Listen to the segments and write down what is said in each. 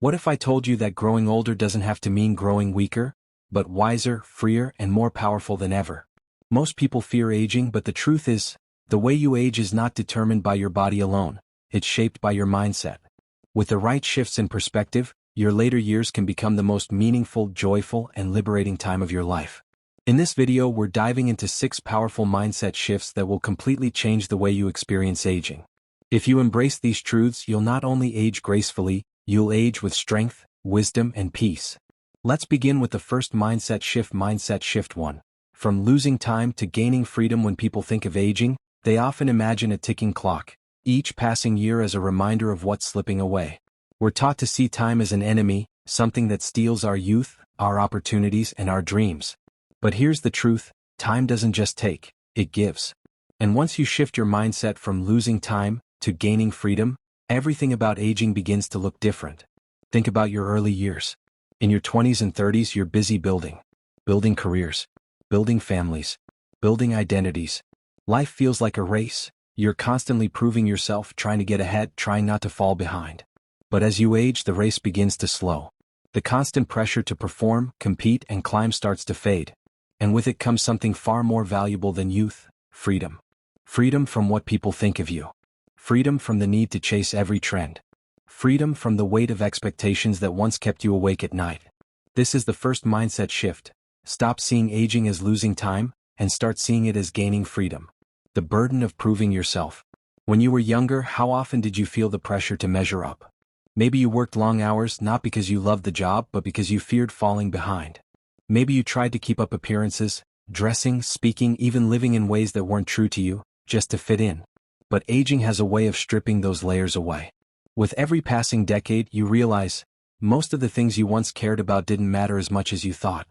What if I told you that growing older doesn't have to mean growing weaker, but wiser, freer, and more powerful than ever? Most people fear aging, but the truth is, the way you age is not determined by your body alone, it's shaped by your mindset. With the right shifts in perspective, your later years can become the most meaningful, joyful, and liberating time of your life. In this video, we're diving into 6 powerful mindset shifts that will completely change the way you experience aging. If you embrace these truths, you'll not only age gracefully, you'll age with strength, wisdom, and peace. Let's begin with the first mindset shift. Mindset shift 1. From losing time to gaining freedom. When people think of aging, they often imagine a ticking clock, each passing year as a reminder of what's slipping away. We're taught to see time as an enemy, something that steals our youth, our opportunities, and our dreams. But here's the truth, time doesn't just take, it gives. And once you shift your mindset from losing time to gaining freedom, everything about aging begins to look different. Think about your early years. In your 20s and 30s, you're busy building careers, building families, building identities. Life feels like a race. You're constantly proving yourself, trying to get ahead, trying not to fall behind. But as you age, the race begins to slow. The constant pressure to perform, compete, and climb starts to fade. And with it comes something far more valuable than youth: freedom. Freedom from what people think of you. Freedom from the need to chase every trend. Freedom from the weight of expectations that once kept you awake at night. This is the first mindset shift. Stop seeing aging as losing time, and start seeing it as gaining freedom. The burden of proving yourself. When you were younger, how often did you feel the pressure to measure up? Maybe you worked long hours not because you loved the job but because you feared falling behind. Maybe you tried to keep up appearances, dressing, speaking, even living in ways that weren't true to you, just to fit in. But aging has a way of stripping those layers away. With every passing decade, you realize, most of the things you once cared about didn't matter as much as you thought.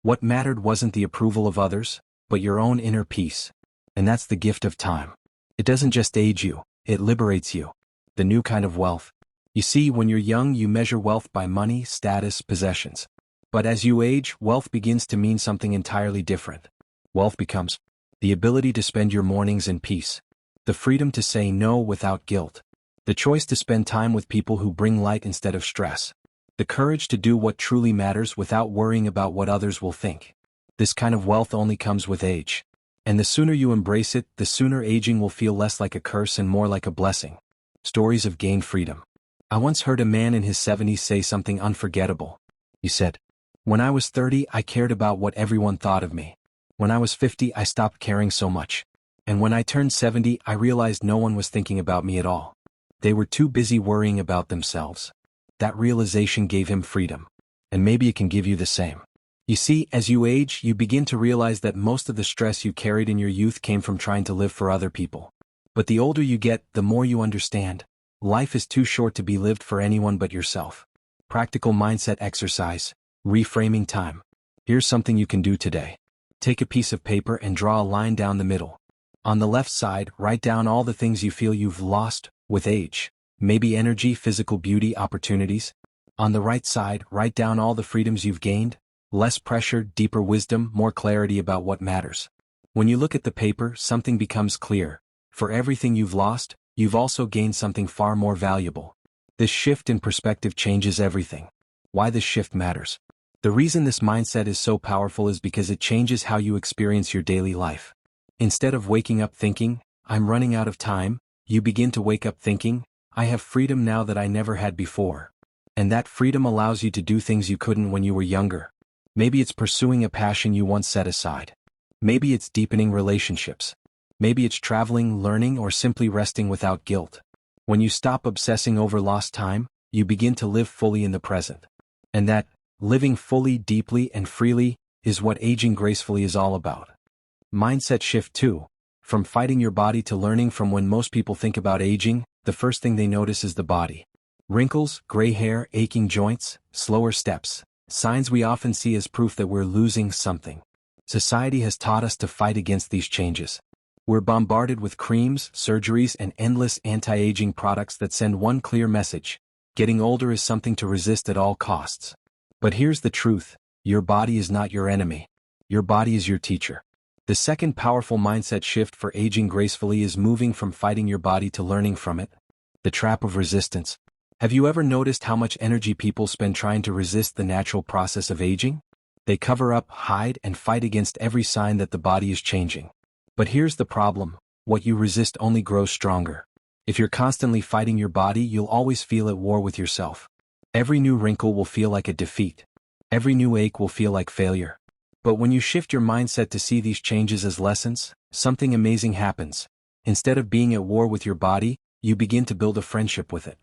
What mattered wasn't the approval of others, but your own inner peace. And that's the gift of time. It doesn't just age you, it liberates you. The new kind of wealth. You see, when you're young, you measure wealth by money, status, possessions. But as you age, wealth begins to mean something entirely different. Wealth becomes the ability to spend your mornings in peace. The freedom to say no without guilt. The choice to spend time with people who bring light instead of stress. The courage to do what truly matters without worrying about what others will think. This kind of wealth only comes with age. And the sooner you embrace it, the sooner aging will feel less like a curse and more like a blessing. Stories of gained freedom. I once heard a man in his 70s say something unforgettable. He said, "When I was 30, I cared about what everyone thought of me. When I was 50, I stopped caring so much. And when I turned 70, I realized no one was thinking about me at all. They were too busy worrying about themselves." That realization gave him freedom. And maybe it can give you the same. You see, as you age, you begin to realize that most of the stress you carried in your youth came from trying to live for other people. But the older you get, the more you understand. Life is too short to be lived for anyone but yourself. Practical mindset exercise. Reframing time. Here's something you can do today. Take a piece of paper and draw a line down the middle. On the left side, write down all the things you feel you've lost with age. Maybe energy, physical beauty, opportunities. On the right side, write down all the freedoms you've gained. Less pressure, deeper wisdom, more clarity about what matters. When you look at the paper, something becomes clear. For everything you've lost, you've also gained something far more valuable. This shift in perspective changes everything. Why this shift matters. The reason this mindset is so powerful is because it changes how you experience your daily life. Instead of waking up thinking, "I'm running out of time," you begin to wake up thinking, "I have freedom now that I never had before." And that freedom allows you to do things you couldn't when you were younger. Maybe it's pursuing a passion you once set aside. Maybe it's deepening relationships. Maybe it's traveling, learning, or simply resting without guilt. When you stop obsessing over lost time, you begin to live fully in the present. And that, living fully, deeply, and freely, is what aging gracefully is all about. Mindset shift 2. From fighting your body to learning from. When most people think about aging, the first thing they notice is the body. Wrinkles, gray hair, aching joints, slower steps. Signs we often see as proof that we're losing something. Society has taught us to fight against these changes. We're bombarded with creams, surgeries, and endless anti-aging products that send one clear message: getting older is something to resist at all costs. But here's the truth, your body is not your enemy. Your body is your teacher. The second powerful mindset shift for aging gracefully is moving from fighting your body to learning from it. The trap of resistance. Have you ever noticed how much energy people spend trying to resist the natural process of aging? They cover up, hide, and fight against every sign that the body is changing. But here's the problem: what you resist only grows stronger. If you're constantly fighting your body, you'll always feel at war with yourself. Every new wrinkle will feel like a defeat. Every new ache will feel like failure. But when you shift your mindset to see these changes as lessons, something amazing happens. Instead of being at war with your body, you begin to build a friendship with it.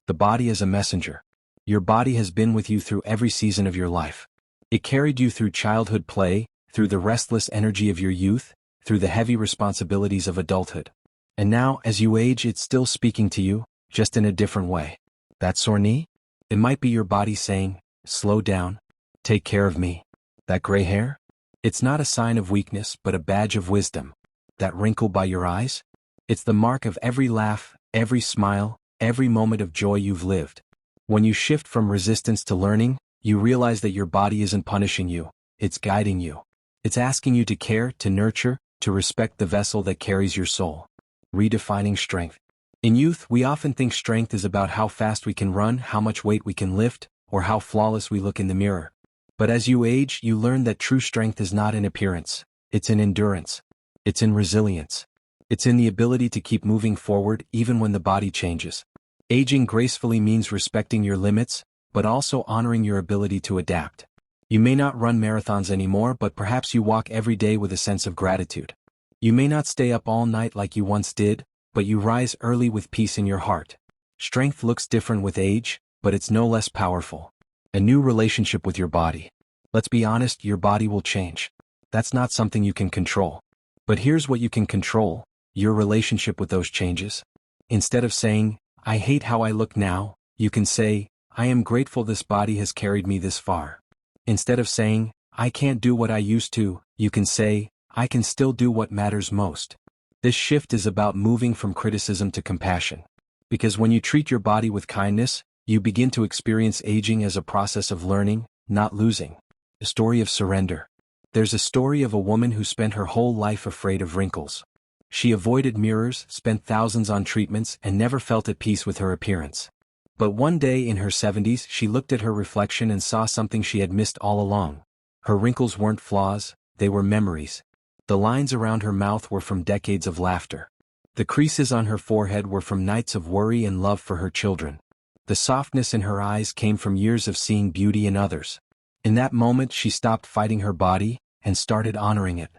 The body is a messenger. Your body has been with you through every season of your life. It carried you through childhood play, through the restless energy of your youth, through the heavy responsibilities of adulthood. And now, as you age, it's still speaking to you, just in a different way. That sore knee? It might be your body saying, "Slow down. Take care of me." That gray hair? It's not a sign of weakness but a badge of wisdom. That wrinkle by your eyes? It's the mark of every laugh, every smile, every moment of joy you've lived. When you shift from resistance to learning, you realize that your body isn't punishing you, it's guiding you. It's asking you to care, to nurture, to respect the vessel that carries your soul. Redefining strength. In youth, we often think strength is about how fast we can run, how much weight we can lift, or how flawless we look in the mirror. But as you age, you learn that true strength is not in appearance, it's in endurance. It's in resilience. It's in the ability to keep moving forward even when the body changes. Aging gracefully means respecting your limits, but also honoring your ability to adapt. You may not run marathons anymore, but perhaps you walk every day with a sense of gratitude. You may not stay up all night like you once did, but you rise early with peace in your heart. Strength looks different with age, but it's no less powerful. A new relationship with your body. Let's be honest, your body will change. That's not something you can control. But here's what you can control: your relationship with those changes. Instead of saying, "I hate how I look now," you can say, "I am grateful this body has carried me this far." Instead of saying, "I can't do what I used to," you can say, "I can still do what matters most." This shift is about moving from criticism to compassion. Because when you treat your body with kindness, you begin to experience aging as a process of learning, not losing. A story of surrender. There's a story of a woman who spent her whole life afraid of wrinkles. She avoided mirrors, spent thousands on treatments, and never felt at peace with her appearance. But one day in her 70s, she looked at her reflection and saw something she had missed all along. Her wrinkles weren't flaws, they were memories. The lines around her mouth were from decades of laughter. The creases on her forehead were from nights of worry and love for her children. The softness in her eyes came from years of seeing beauty in others. In that moment, she stopped fighting her body and started honoring it.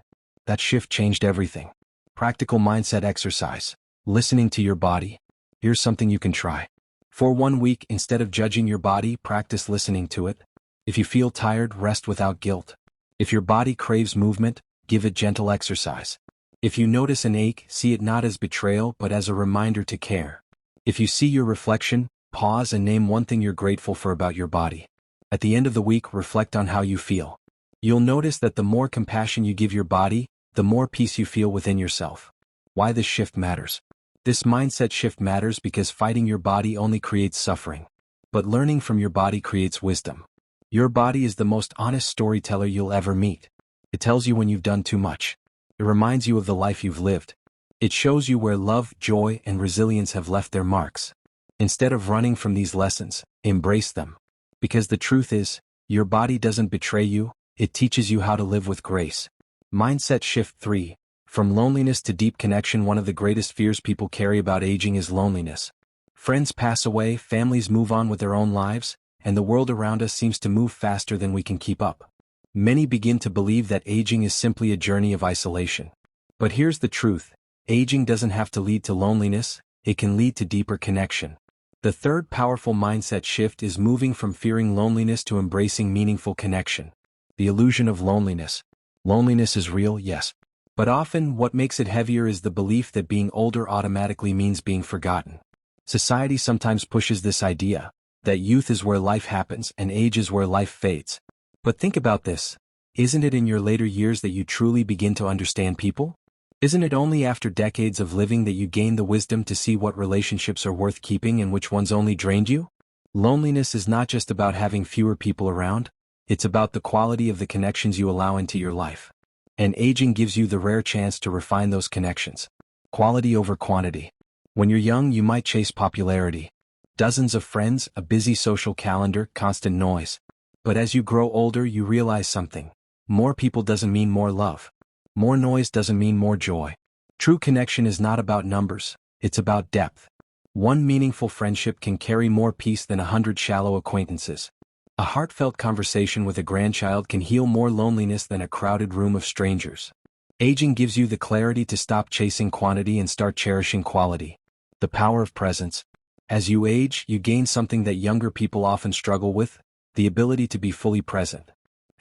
That shift changed everything. Practical mindset exercise. Listening to your body. Here's something you can try. For 1 week, instead of judging your body, practice listening to it. If you feel tired, rest without guilt. If your body craves movement, give it gentle exercise. If you notice an ache, see it not as betrayal but as a reminder to care. If you see your reflection, pause and name one thing you're grateful for about your body. At the end of the week, reflect on how you feel. You'll notice that the more compassion you give your body, the more peace you feel within yourself. Why this shift matters. This mindset shift matters because fighting your body only creates suffering. But learning from your body creates wisdom. Your body is the most honest storyteller you'll ever meet. It tells you when you've done too much. It reminds you of the life you've lived. It shows you where love, joy, and resilience have left their marks. Instead of running from these lessons, embrace them. Because the truth is, your body doesn't betray you, it teaches you how to live with grace. Mindset shift 3. From loneliness to deep connection. One of the greatest fears people carry about aging is loneliness. Friends pass away, families move on with their own lives, and the world around us seems to move faster than we can keep up. Many begin to believe that aging is simply a journey of isolation. But here's the truth: aging doesn't have to lead to loneliness, it can lead to deeper connection. The third powerful mindset shift is moving from fearing loneliness to embracing meaningful connection. The illusion of loneliness. Loneliness is real, yes. But often, what makes it heavier is the belief that being older automatically means being forgotten. Society sometimes pushes this idea, that youth is where life happens and age is where life fades. But think about this. Isn't it in your later years that you truly begin to understand people? Isn't it only after decades of living that you gain the wisdom to see what relationships are worth keeping and which ones only drained you? Loneliness is not just about having fewer people around, it's about the quality of the connections you allow into your life. And aging gives you the rare chance to refine those connections. Quality over quantity. When you're young, you might chase popularity. Dozens of friends, a busy social calendar, constant noise. But as you grow older, you realize something. More people doesn't mean more love. More noise doesn't mean more joy. True connection is not about numbers, it's about depth. One meaningful friendship can carry more peace than 100 shallow acquaintances. A heartfelt conversation with a grandchild can heal more loneliness than a crowded room of strangers. Aging gives you the clarity to stop chasing quantity and start cherishing quality. The power of presence. As you age, you gain something that younger people often struggle with, the ability to be fully present.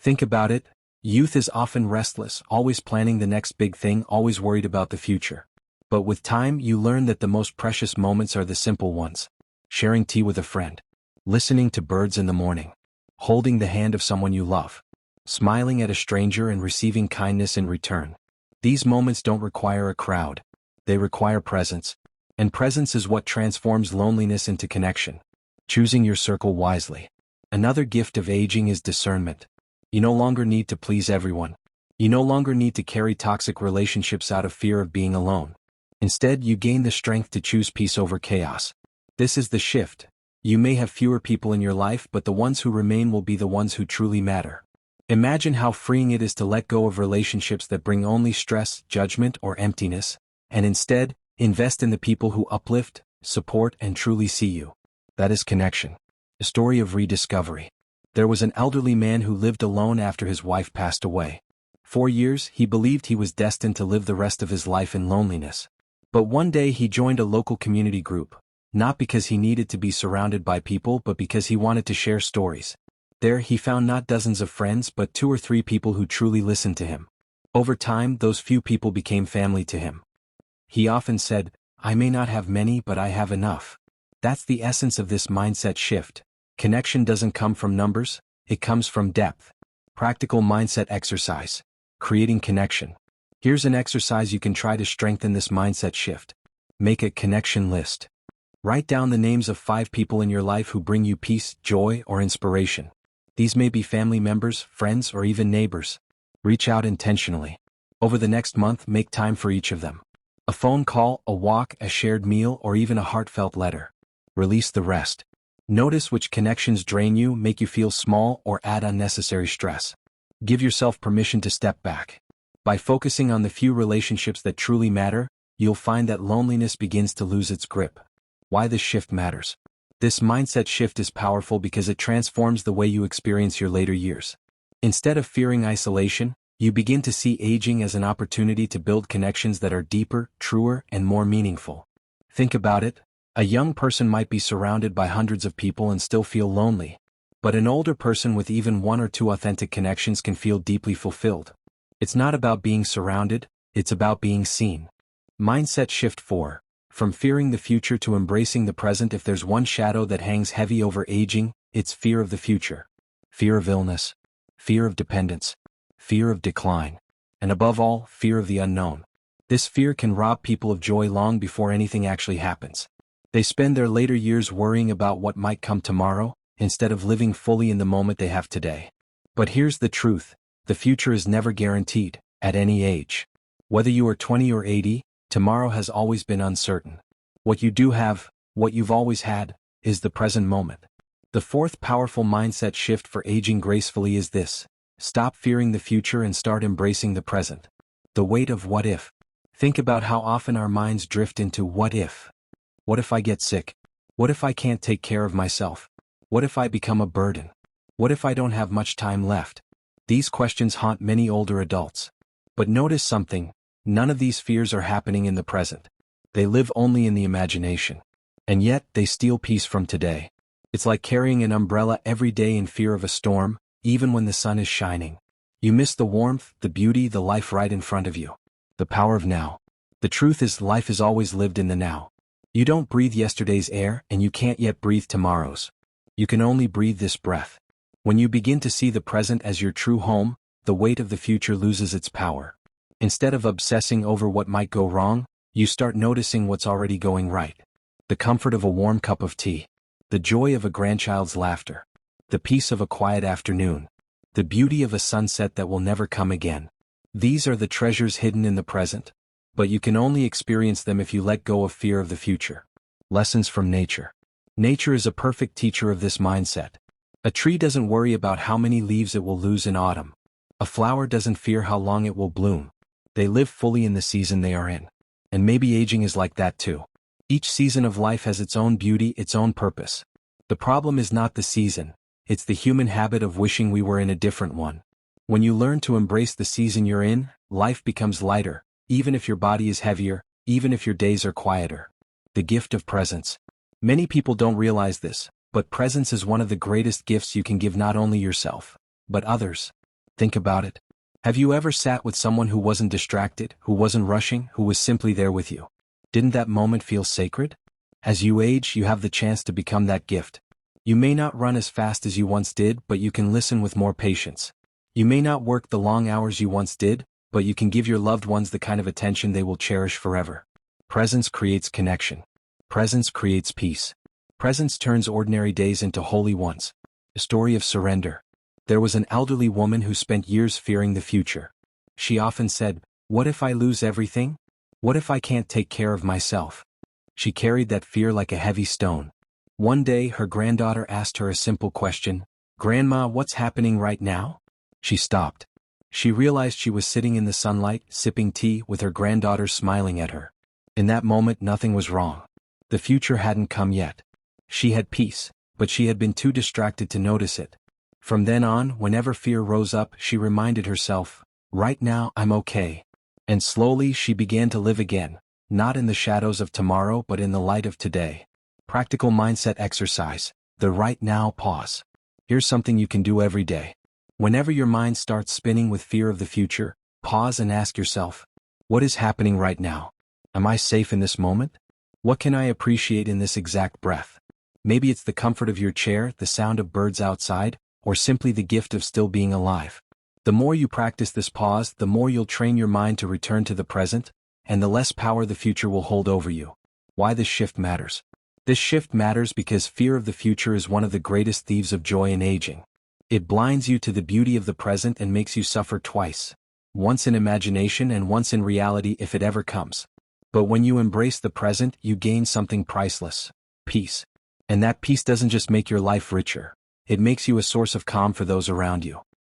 Think about it. Youth is often restless, always planning the next big thing, always worried about the future. But with time, you learn that the most precious moments are the simple ones. Sharing tea with a friend. Listening to birds in the morning. Holding the hand of someone you love. Smiling at a stranger and receiving kindness in return. These moments don't require a crowd. They require presence. And presence is what transforms loneliness into connection. Choosing your circle wisely. Another gift of aging is discernment. You no longer need to please everyone. You no longer need to carry toxic relationships out of fear of being alone. Instead, you gain the strength to choose peace over chaos. This is the shift. You may have fewer people in your life, but the ones who remain will be the ones who truly matter. Imagine how freeing it is to let go of relationships that bring only stress, judgment, or emptiness, and instead, invest in the people who uplift, support, and truly see you. That is connection. A story of rediscovery. There was an elderly man who lived alone after his wife passed away. For years, he believed he was destined to live the rest of his life in loneliness. But one day he joined a local community group, not because he needed to be surrounded by people but because he wanted to share stories. There he found not dozens of friends but 2 or 3 people who truly listened to him. Over time, those few people became family to him. He often said, "I may not have many, but I have enough." That's the essence of this mindset shift. Connection doesn't come from numbers, it comes from depth. Practical mindset exercise. Creating connection. Here's an exercise you can try to strengthen this mindset shift. Make a connection list. Write down the names of 5 people in your life who bring you peace, joy, or inspiration. These may be family members, friends, or even neighbors. Reach out intentionally. Over the next month, make time for each of them. A phone call, a walk, a shared meal, or even a heartfelt letter. Release the rest. Notice which connections drain you, make you feel small, or add unnecessary stress. Give yourself permission to step back. By focusing on the few relationships that truly matter, you'll find that loneliness begins to lose its grip. Why this shift matters. This mindset shift is powerful because it transforms the way you experience your later years. Instead of fearing isolation, you begin to see aging as an opportunity to build connections that are deeper, truer, and more meaningful. Think about it. A young person might be surrounded by hundreds of people and still feel lonely. But an older person with even 1 or 2 authentic connections can feel deeply fulfilled. It's not about being surrounded, it's about being seen. Mindset shift 4. From fearing the future to embracing the present. If there's one shadow that hangs heavy over aging, it's fear of the future. Fear of illness. Fear of dependence. Fear of decline. And above all, fear of the unknown. This fear can rob people of joy long before anything actually happens. They spend their later years worrying about what might come tomorrow, instead of living fully in the moment they have today. But here's the truth. The future is never guaranteed, at any age. Whether you are 20 or 80, tomorrow has always been uncertain. What you do have, what you've always had, is the present moment. The 4th powerful mindset shift for aging gracefully is this. Stop fearing the future and start embracing the present. The weight of what if. Think about how often our minds drift into what if. What if I get sick? What if I can't take care of myself? What if I become a burden? What if I don't have much time left? These questions haunt many older adults. But notice something, none of these fears are happening in the present. They live only in the imagination. And yet, they steal peace from today. It's like carrying an umbrella every day in fear of a storm, even when the sun is shining. You miss the warmth, the beauty, the life right in front of you. The power of now. The truth is, life is always lived in the now. You don't breathe yesterday's air, and you can't yet breathe tomorrow's. You can only breathe this breath. When you begin to see the present as your true home, the weight of the future loses its power. Instead of obsessing over what might go wrong, you start noticing what's already going right. The comfort of a warm cup of tea. The joy of a grandchild's laughter. The peace of a quiet afternoon. The beauty of a sunset that will never come again. These are the treasures hidden in the present. But you can only experience them if you let go of fear of the future. Lessons from nature. Nature is a perfect teacher of this mindset. A tree doesn't worry about how many leaves it will lose in autumn. A flower doesn't fear how long it will bloom. They live fully in the season they are in. And maybe aging is like that too. Each season of life has its own beauty, its own purpose. The problem is not the season, it's the human habit of wishing we were in a different one. When you learn to embrace the season you're in, life becomes lighter, even if your body is heavier, even if your days are quieter. The gift of presence. Many people don't realize this, but presence is one of the greatest gifts you can give not only yourself, but others. Think about it. Have you ever sat with someone who wasn't distracted, who wasn't rushing, who was simply there with you? Didn't that moment feel sacred? As you age, you have the chance to become that gift. You may not run as fast as you once did, but you can listen with more patience. You may not work the long hours you once did, but you can give your loved ones the kind of attention they will cherish forever. Presence creates connection. Presence creates peace. Presence turns ordinary days into holy ones. A story of surrender. There was an elderly woman who spent years fearing the future. She often said, "What if I lose everything? What if I can't take care of myself?" She carried that fear like a heavy stone. One day her granddaughter asked her a simple question, "Grandma, what's happening right now?" She stopped. She realized she was sitting in the sunlight, sipping tea, with her granddaughter smiling at her. In that moment nothing was wrong. The future hadn't come yet. She had peace, but she had been too distracted to notice it. From then on, whenever fear rose up, she reminded herself, "Right now I'm okay." And slowly she began to live again, not in the shadows of tomorrow but in the light of today. Practical mindset exercise, the right now pause. Here's something you can do every day. Whenever your mind starts spinning with fear of the future, pause and ask yourself, what is happening right now? Am I safe in this moment? What can I appreciate in this exact breath? Maybe it's the comfort of your chair, the sound of birds outside, or simply the gift of still being alive. The more you practice this pause, the more you'll train your mind to return to the present, and the less power the future will hold over you. Why this shift matters? This shift matters because fear of the future is one of the greatest thieves of joy in aging. It blinds you to the beauty of the present and makes you suffer twice. Once in imagination and once in reality if it ever comes. But when you embrace the present, you gain something priceless. Peace. And that peace doesn't just make your life richer. It makes you a source of calm for those around you.